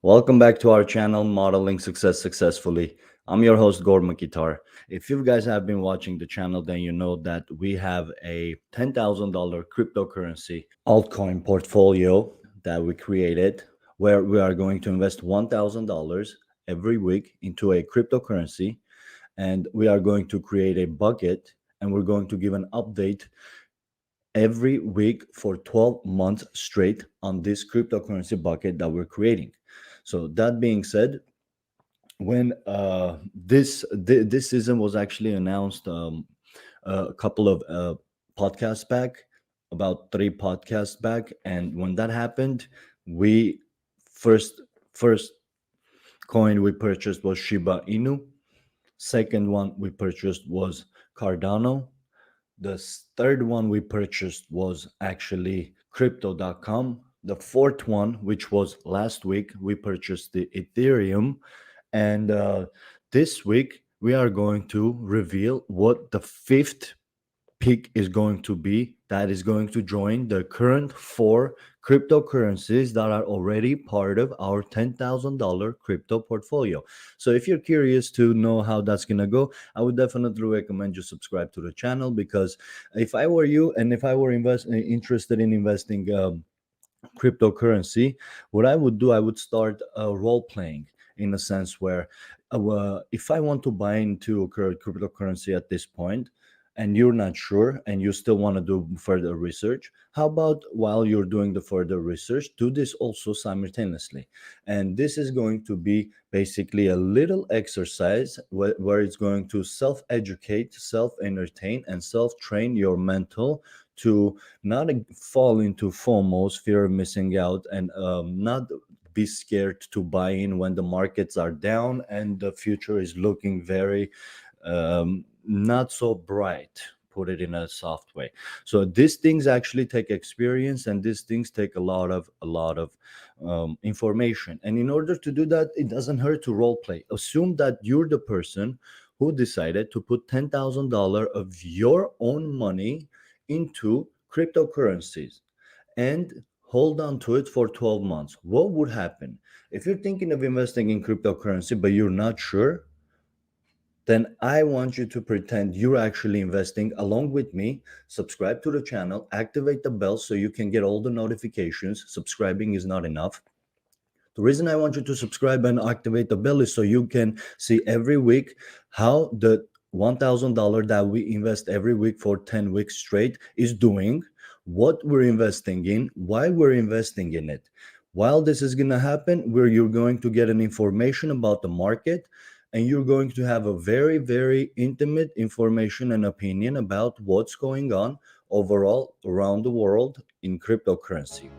Welcome back to our channel, Modeling Success Successfully. I'm your host, Gaur Makitar. If you guys have been watching the channel, then you know that we have a $10,000 cryptocurrency altcoin portfolio that we created where we are going to invest $1,000 every week into a cryptocurrency, and we are going to create a bucket, and we're going to give an update every week for 12 months straight on this cryptocurrency bucket that we're creating. So that being said, when this season was actually announced a couple of podcasts back, about three podcasts back, and when that happened, we first coin we purchased was Shiba Inu. Second one we purchased was Cardano. The third one we purchased was actually crypto.com. The fourth one, which was last week, we purchased the Ethereum. And this week, we are going to reveal what the fifth pick is going to be that is going to join the current four cryptocurrencies that are already part of our $10,000 crypto portfolio. So if you're curious to know how that's going to go, I would definitely recommend you subscribe to the channel, because if I were you and if I were interested in investing cryptocurrency, what I would do, I would start role playing, in a sense where if I want to buy into a cryptocurrency at this point, and you're not sure and you still want to do further research, how about while you're doing the further research, do this also simultaneously? And this is going to be basically a little exercise where it's going to self-educate, self-entertain, and self-train your mental to not fall into FOMOs, fear of missing out, and not be scared to buy in when the markets are down and the future is looking very not so bright, put it in a soft way. So these things actually take experience, and these things take a lot of information. And in order to do that, it doesn't hurt to role play. Assume that you're the person who decided to put $10,000 of your own money into cryptocurrencies and hold on to it for 12 months. What would happen if you're thinking of investing in cryptocurrency but you're not sure? Then I want you to pretend you're actually investing along with me. Subscribe to the channel, activate the bell so you can get all the notifications. Subscribing is not enough. The reason I want you to subscribe and activate the bell is so you can see every week how the $1,000 that we invest every week for 10 weeks straight is doing, what we're investing in, why we're investing in it. While this is going to happen, where you're going to get an information about the market, and you're going to have a very, very intimate information and opinion about what's going on overall around the world in cryptocurrency.